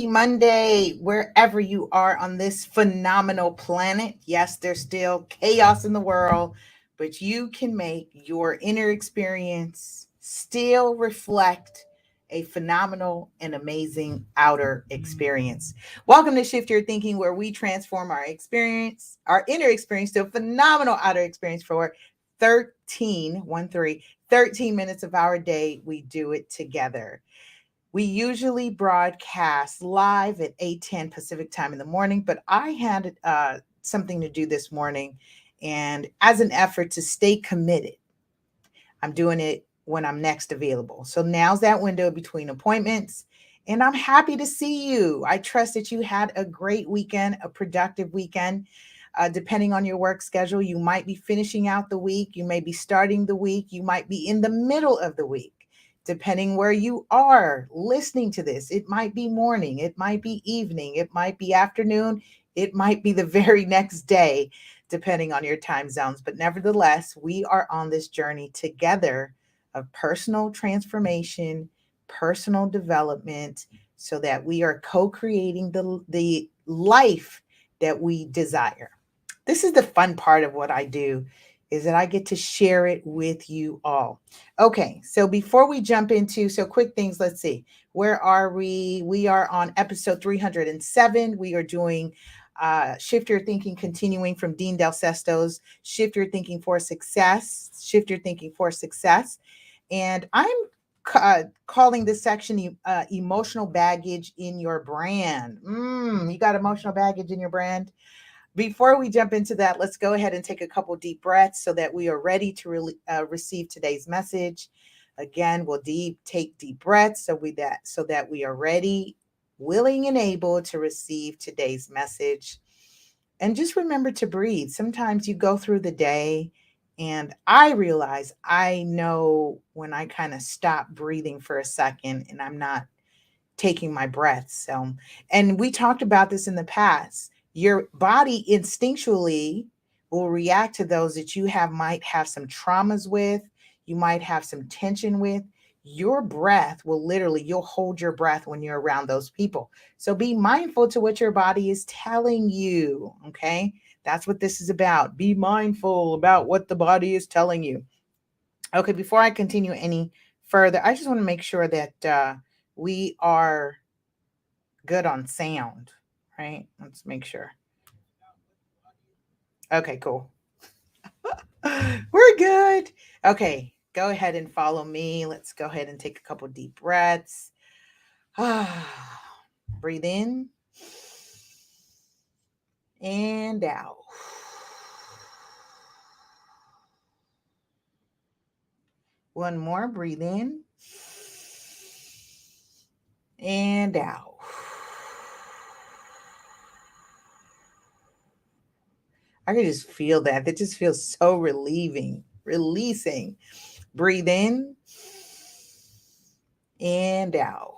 Happy Monday, wherever you are on this phenomenal planet. Yes, there's still chaos in the world, but you can make your inner experience still reflect a phenomenal and amazing outer experience. Welcome to Shift Your Thinking, where we transform our inner experience to a phenomenal outer experience for 13 minutes of our day. We do it together. We usually broadcast live at 8:10 Pacific time in the morning, but I had something to do this morning. And as an effort to stay committed, I'm doing it when I'm next available. So now's that window between appointments. And I'm happy to see you. I trust that you had a great weekend, a productive weekend. Depending on your work schedule, you might be finishing out the week. You may be starting the week. You might be in the middle of the week. Depending where you are listening to this, it might be morning, it might be evening, it might be afternoon, it might be the very next day, depending on your time zones. But nevertheless, we are on this journey together of personal transformation, personal development, so that we are co-creating the life that we desire. This is the fun part of what I do, is that I get to share it with you all. Okay, so before we jump into quick things, let's see. Where are we? We are on episode 307. We are doing Shift Your Thinking, continuing from Dean Del Sesto's Shift Your Thinking for Success. Shift Your Thinking for Success. And I'm calling this section emotional baggage in your brand. You got emotional baggage in your brand? Before we jump into that, let's go ahead and take a couple deep breaths so that we are ready to receive today's message. Again, we'll take deep breaths so that we are ready, willing, and able to receive today's message. And just remember to breathe. Sometimes you go through the day, and I realize I know when I kind of stop breathing for a second and I'm not taking my breath. And we talked about this in the past. Your body instinctually will react to those that might have some traumas with, you might have some tension with. Your breath will you'll hold your breath when you're around those people. So be mindful to what your body is telling you. Okay. That's what this is about. Be mindful about what the body is telling you. Okay. Before I continue any further, I just want to make sure that we are good on sound, right? Let's make sure. Okay, cool. We're good. Okay, go ahead and follow me. Let's go ahead and take a couple deep breaths. Breathe in and out. One more. Breathe in and out. I can just feel that. That just feels so relieving, releasing. Breathe in and out.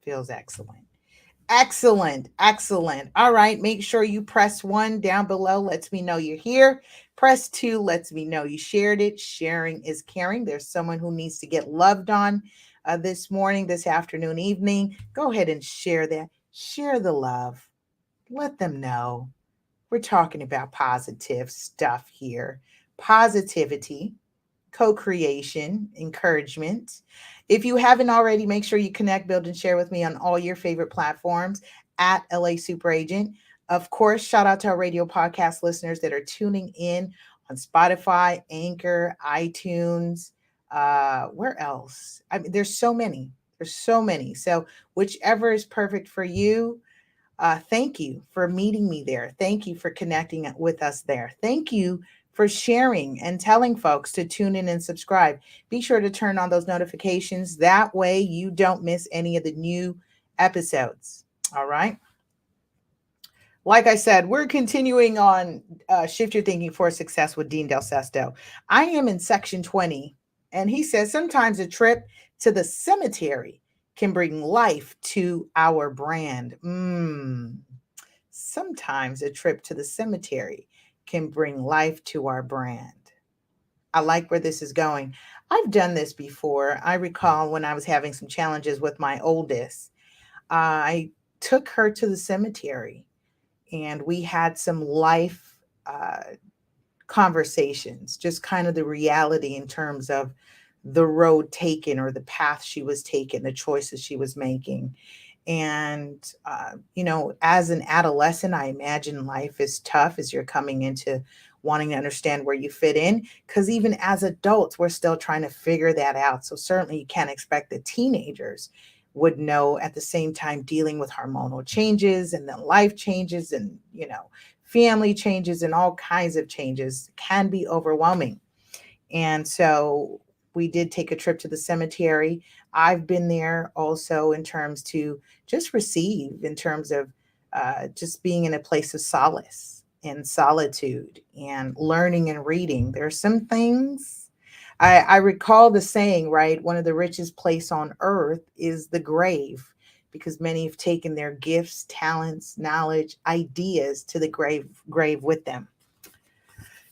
Feels excellent. Excellent. Excellent. All right. Make sure you press 1 down below. Lets me know you're here. Press 2 lets me know you shared it. Sharing is caring. There's someone who needs to get loved on this morning, this afternoon, evening. Go ahead and share that. Share the love. Let them know. We're talking about positive stuff here. Positivity, co-creation, encouragement. If you haven't already, make sure you connect, build, and share with me on all your favorite platforms at lasuperagent. Of course, shout out to our radio podcast listeners that are tuning in on Spotify, Anchor, iTunes. Where else? I mean, there's so many. There's so many. So whichever is perfect for you. Thank you for meeting me there. Thank you for connecting with us there. Thank you for sharing and telling folks to tune in and subscribe. Be sure to turn on those notifications. That way you don't miss any of the new episodes. All right. Like I said, we're continuing on Shift Your Thinking for Success with Dean Del Sesto. I am in section 20, and he says sometimes a trip to the cemetery can bring life to our brand. Sometimes a trip to the cemetery can bring life to our brand. I like where this is going. I've done this before. I recall when I was having some challenges with my oldest, I took her to the cemetery and we had some life conversations, just kind of the reality in terms of the road taken or the path she was taking, the choices she was making. And, as an adolescent, I imagine life is tough as you're coming into wanting to understand where you fit in. Because even as adults, we're still trying to figure that out. So, certainly, you can't expect the teenagers would know at the same time dealing with hormonal changes and then life changes and, family changes and all kinds of changes can be overwhelming. And so we did take a trip to the cemetery. I've been there also in terms to just receive, in terms of just being in a place of solace and solitude and learning and reading. There's some things I recall the saying, right? One of the richest place on earth is the grave because many have taken their gifts, talents, knowledge, ideas to the grave with them.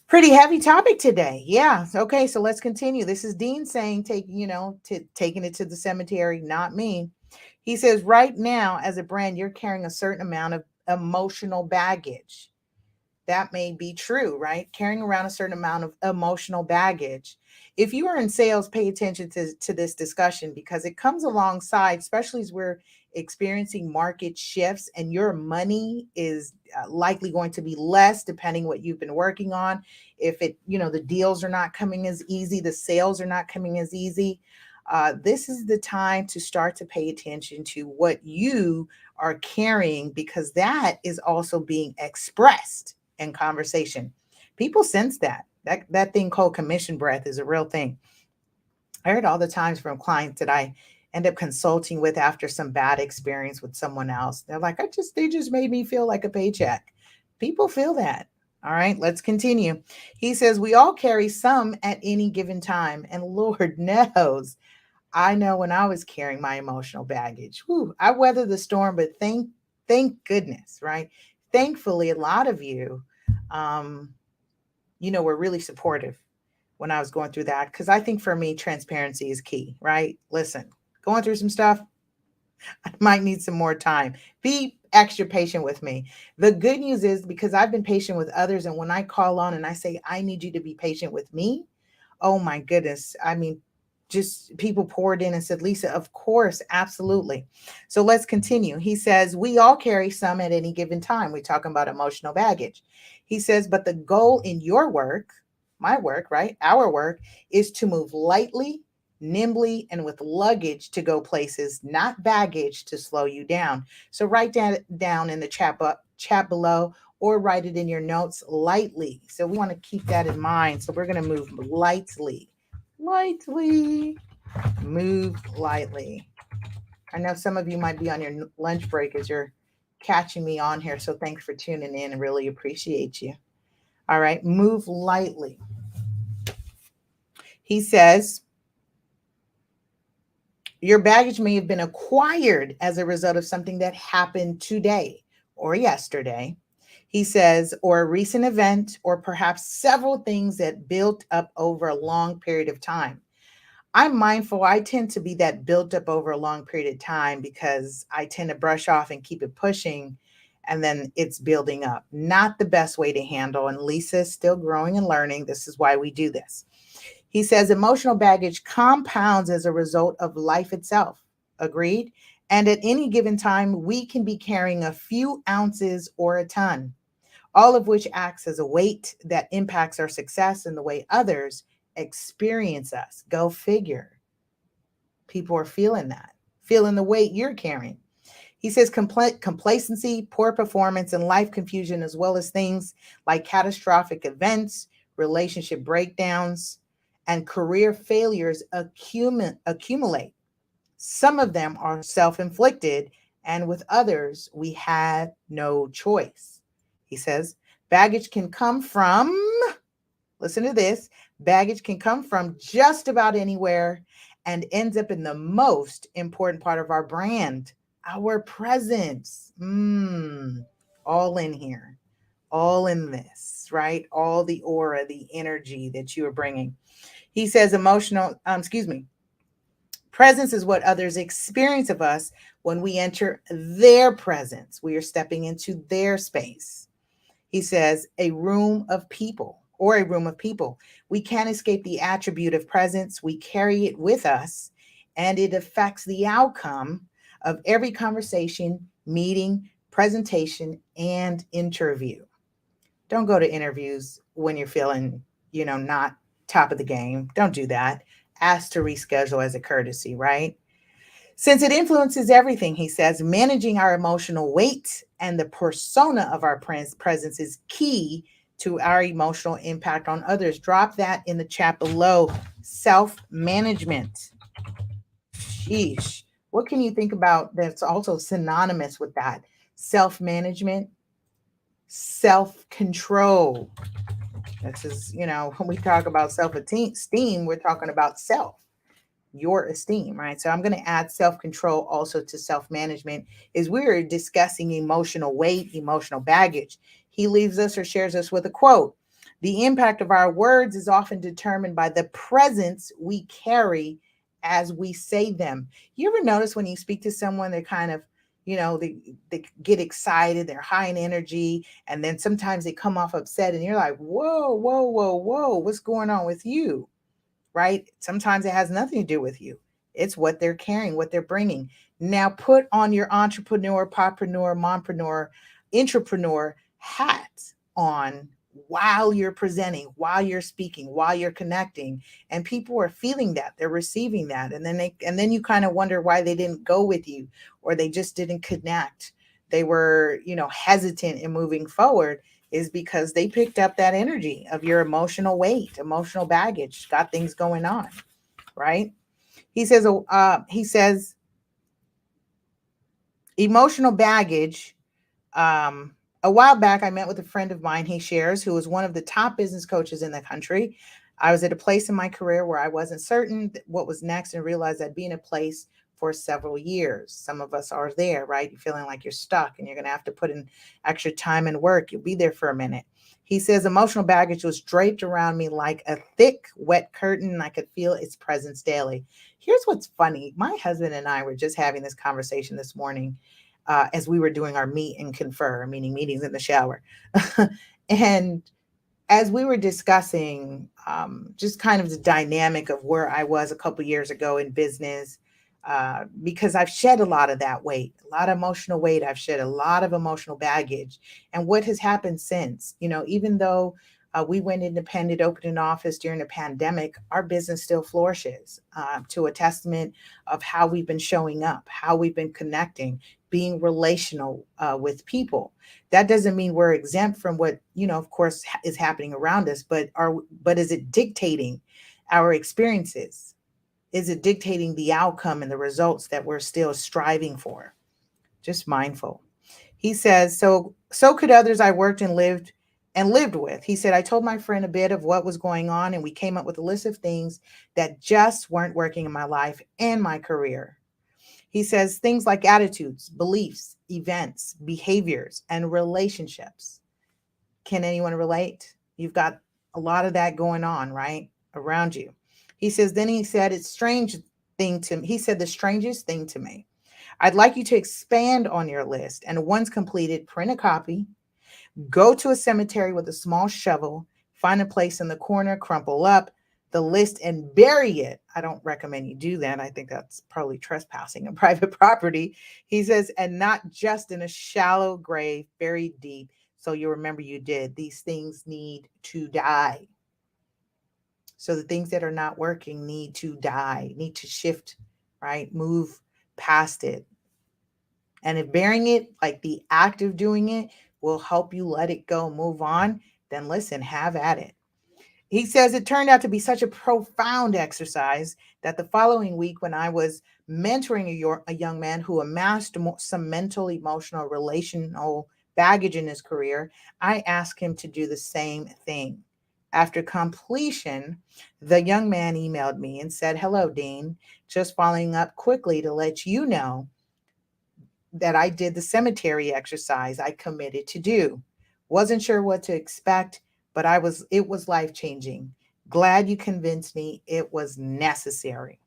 Pretty heavy topic today. Yeah. Okay. So let's continue. This is Dean saying, taking it to the cemetery, not me. He says, right now, as a brand, you're carrying a certain amount of emotional baggage. That may be true, right? Carrying around a certain amount of emotional baggage. If you are in sales, pay attention to this discussion because it comes alongside, especially as we're experiencing market shifts and your money is likely going to be less depending what you've been working on. If the deals are not coming as easy, the sales are not coming as easy. This is the time to start to pay attention to what you are carrying because that is also being expressed in conversation. People sense that. That thing called commission breath is a real thing. I heard all the times from clients that I end up consulting with after some bad experience with someone else. They're like, they just made me feel like a paycheck. People feel that. All right, let's continue. He says, we all carry some at any given time. And Lord knows, I know when I was carrying my emotional baggage, I weathered the storm, but thank goodness, right? Thankfully, a lot of you, um, were really supportive when I was going through that. Because I think for me, transparency is key, right? Listen, going through some stuff, I might need some more time. Be extra patient with me. The good news is because I've been patient with others, and when I call on and I say, I need you to be patient with me, oh my goodness. I mean, just people poured in and said, Lisa, of course, absolutely. So let's continue. He says, we all carry some at any given time. We're talking about emotional baggage. He says, but the goal in your work, my work, right? Our work is to move lightly, nimbly, and with luggage to go places, not baggage to slow you down. So write that down in the chat below or write it in your notes lightly. So we want to keep that in mind. So we're going to move lightly, move lightly. I know some of you might be on your lunch break as you're catching me on here. So thanks for tuning in and really appreciate you. All right, move lightly. He says, your baggage may have been acquired as a result of something that happened today or yesterday. He says, or a recent event, or perhaps several things that built up over a long period of time. I'm mindful I tend to be that built up over a long period of time because I tend to brush off and keep it pushing and then it's building up. Not the best way to handle. And Lisa's still growing and learning. This is why we do this. He says emotional baggage compounds as a result of life itself. Agreed? And at any given time, we can be carrying a few ounces or a ton, all of which acts as a weight that impacts our success and the way others experience us. Go figure. People are feeling that, feeling the weight you're carrying. He says complacency, poor performance, and life confusion, as well as things like catastrophic events, relationship breakdowns, and career failures accumulate. Some of them are self inflicted, and with others, we had no choice. He says baggage can come from, listen to this, baggage can come from just about anywhere and ends up in the most important part of our brand, our presence. All in here. all in this, right? All the aura, the energy that you are bringing. He says presence is what others experience of us when we enter their presence. We are stepping into their space. He says, a room of people. We can't escape the attribute of presence. We carry it with us, and it affects the outcome of every conversation, meeting, presentation, and interview. Don't go to interviews when you're feeling, not top of the game. Don't do that. Ask to reschedule as a courtesy, right? Since it influences everything, he says, managing our emotional weight and the persona of our presence is key to our emotional impact on others. Drop that in the chat below. Self management. Sheesh. What can you think about that's also synonymous with that? Self management, self control. This is, when we talk about self esteem, we're talking about self, your esteem, right? So I'm going to add self control also to self management. Is we're discussing emotional weight, emotional baggage. He leaves us or shares us with a quote. The impact of our words is often determined by the presence we carry as we say them. You ever notice when you speak to someone, they're kind of, they get excited, they're high in energy, and then sometimes they come off upset, and you're like, whoa, whoa, whoa, whoa, what's going on with you? Right? Sometimes it has nothing to do with you. It's what they're carrying, what they're bringing. Now put on your entrepreneur, poppreneur, mompreneur, intrapreneur hat on while you're presenting, while you're speaking, while you're connecting, and people are feeling that, they're receiving that, and then you kind of wonder why they didn't go with you, or they just didn't connect. They were, hesitant in moving forward, is because they picked up that energy of your emotional weight, emotional baggage, got things going on, right? He says emotional baggage. A while back, I met with a friend of mine, he shares, who was one of the top business coaches in the country. I was at a place in my career where I wasn't certain what was next, and realized I'd be in a place for several years. Some of us are there, right? You're feeling like you're stuck and you're going to have to put in extra time and work. You'll be there for a minute. He says emotional baggage was draped around me like a thick, wet curtain, and I could feel its presence daily. Here's what's funny. My husband and I were just having this conversation this morning, as we were doing our meet and confer, meaning meetings in the shower. And as we were discussing, just kind of the dynamic of where I was a couple years ago in business, because I've shed a lot of that weight, a lot of emotional weight. I've shed a lot of emotional baggage. And what has happened since, even though we went independent, opened an office during the pandemic, our business still flourishes, to a testament of how we've been showing up, how we've been connecting, being relational with people. That doesn't mean we're exempt from what, of course, is happening around us, but is it dictating our experiences? Is it dictating the outcome and the results that we're still striving for? Just mindful. He says, so could others I worked and lived with. He said, I told my friend a bit of what was going on, and we came up with a list of things that just weren't working in my life and my career. He says things like attitudes, beliefs, events, behaviors, and relationships. Can anyone relate? You've got a lot of that going on, right? Around you. He says, then he said, he said, the strangest thing to me. I'd like you to expand on your list, and once completed, print a copy, go to a cemetery with a small shovel, find a place in the corner, crumple up the list and bury it. I don't recommend you do that. I think that's probably trespassing on private property. He says, and not just in a shallow grave, buried deep. So you remember you did. These things need to die. So the things that are not working need to die, need to shift, right? Move past it. And if bearing it, like the act of doing it, will help you let it go, move on, then listen, have at it. He says it turned out to be such a profound exercise that the following week, when I was mentoring a young man who amassed some mental, emotional, relational baggage in his career, I asked him to do the same thing. After completion, the young man emailed me and said, hello, Dean, just following up quickly to let you know that I did the cemetery exercise I committed to do. Wasn't sure what to expect, but it was life-changing. Glad you convinced me it was necessary.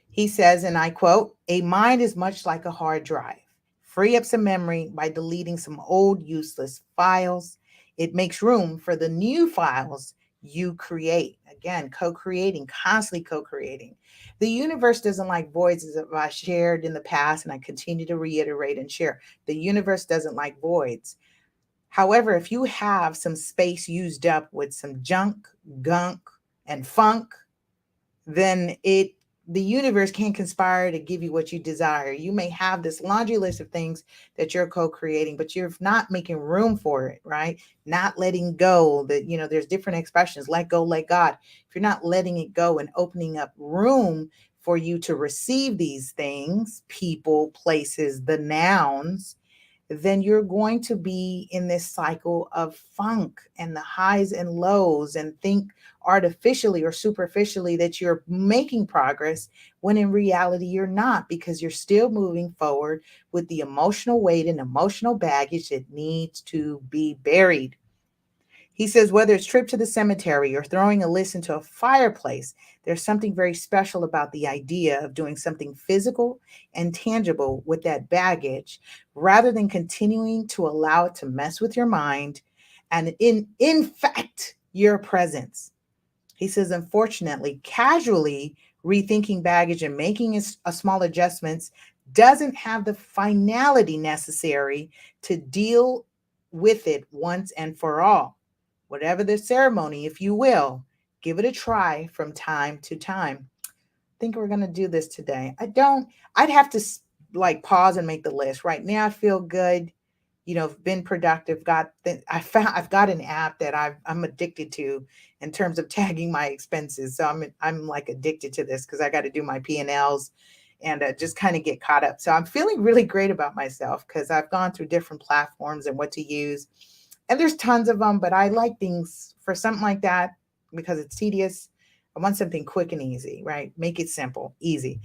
He says, and I quote, a mind is much like a hard drive. Free up some memory by deleting some old useless files. It makes room for the new files you create. Again, co creating, constantly co creating. The universe doesn't like voids, as I shared in the past, and I continue to reiterate and share. The universe doesn't like voids. However, if you have some space used up with some junk, gunk, and funk, then it the universe can conspire to give you what you desire. You may have this laundry list of things that you're co-creating, but you're not making room for it, right? Not letting go. That there's different expressions, let go, let God. If you're not letting it go and opening up room for you to receive these things, people, places, the nouns, then you're going to be in this cycle of funk and the highs and lows, and think artificially or superficially that you're making progress when in reality you're not, because you're still moving forward with the emotional weight and emotional baggage that needs to be buried. He says, whether it's trip to the cemetery or throwing a list into a fireplace, there's something very special about the idea of doing something physical and tangible with that baggage rather than continuing to allow it to mess with your mind and infect your presence. He says, unfortunately, casually rethinking baggage and making a small adjustments doesn't have the finality necessary to deal with it once and for all. Whatever the ceremony, if you will, give it a try from time to time. I think we're going to do this today. I'd have to like pause and make the list. Right now, I feel good. Been productive. I've got an app that I'm addicted to in terms of tagging my expenses. So I'm like addicted to this because I got to do my P&Ls and just kind of get caught up. So I'm feeling really great about myself because I've gone through different platforms and what to use. And there's tons of them, but I like things for something like that because it's tedious. I want something quick and easy, right? Make it simple, easy.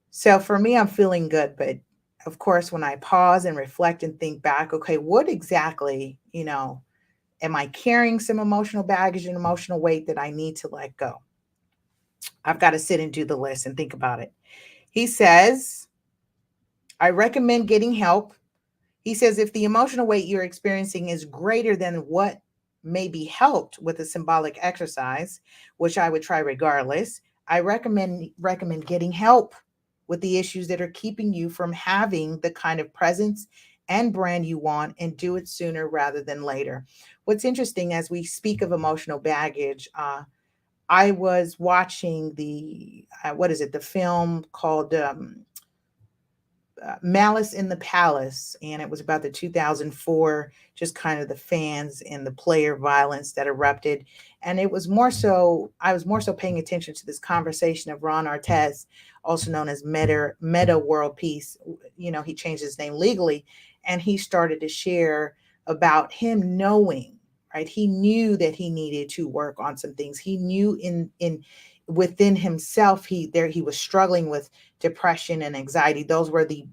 So for me, I'm feeling good. But of course, when I pause and reflect and think back, okay, what exactly, am I carrying some emotional baggage and emotional weight that I need to let go? I've got to sit and do the list and think about it. He says, I recommend getting help. He says, if the emotional weight you're experiencing is greater than what may be helped with a symbolic exercise, which I would try regardless, I recommend getting help with the issues that are keeping you from having the kind of presence and brand you want, and do it sooner rather than later. What's interesting as we speak of emotional baggage, I was watching the film called Malice in the Palace, and it was about the 2004, just kind of the fans and the player violence that erupted. And I was more so paying attention to this conversation of Ron Artest, also known as Meta World Peace. He changed his name legally, and he started to share about him knowing, right? He knew that he needed to work on some things. He knew in within himself he was struggling with depression and anxiety. Those were the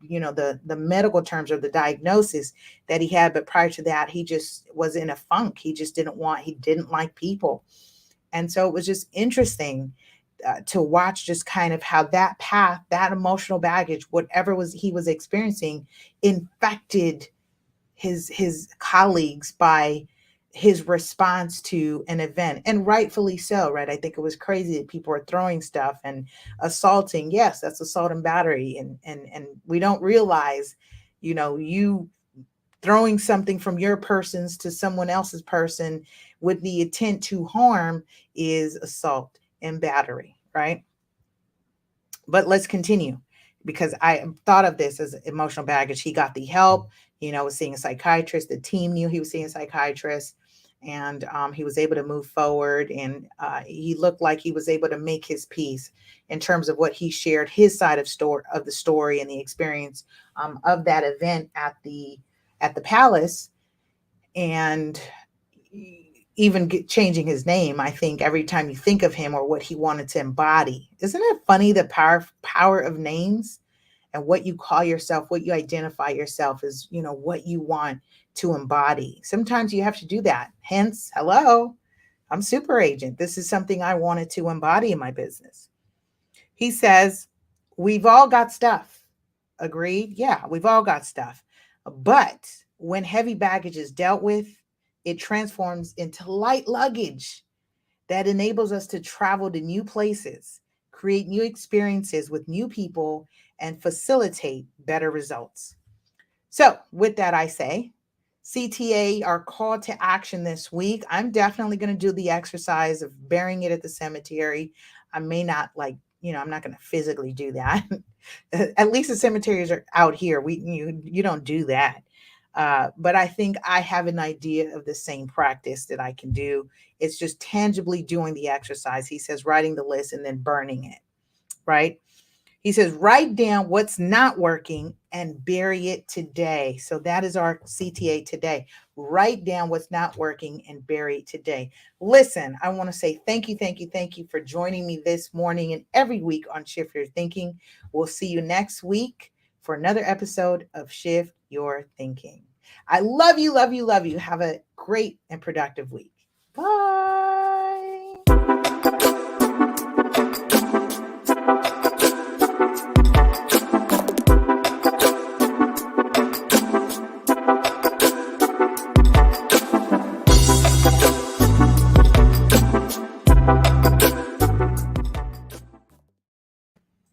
medical terms or the diagnosis that he had. But prior to that, he just was in a funk. He didn't like people. And so it was just interesting to watch just kind of how that path, that emotional baggage, whatever he was experiencing, infected his colleagues by his response to an event, and rightfully so, right? I think it was crazy that people were throwing stuff and assaulting. Yes, that's assault and battery, and we don't realize, you throwing something from your persons to someone else's person with the intent to harm is assault and battery, right? But let's continue, because I thought of this as emotional baggage. He got the help, was seeing a psychiatrist. The team knew he was seeing a psychiatrist, and he was able to move forward. And he looked like he was able to make his peace in terms of what he shared, his side of the story and the experience of that event at the palace. And even changing his name, I think every time you think of him or what he wanted to embody. Isn't it funny, the power of names? and what you call yourself, what you identify yourself as, what you want to embody. Sometimes you have to do that. Hence, hello, I'm super agent. This is something I wanted to embody in my business. He says, we've all got stuff. Agreed? Yeah, we've all got stuff. But when heavy baggage is dealt with, it transforms into light luggage that enables us to travel to new places, create new experiences with new people, and facilitate better results. So, with that, I say, CTA, our call to action this week. I'm definitely going to do the exercise of burying it at the cemetery. I may not I'm not going to physically do that. At least the cemeteries are out here. You don't do that. But I think I have an idea of the same practice that I can do. It's just tangibly doing the exercise. He says writing the list and then burning it, right? He says, write down what's not working and bury it today. So that is our CTA today. Write down what's not working and bury it today. Listen, I want to say thank you, thank you, thank you for joining me this morning and every week on Shift Your Thinking. We'll see you next week for another episode of Shift Your Thinking. I love you, love you, love you. Have a great and productive week. Bye.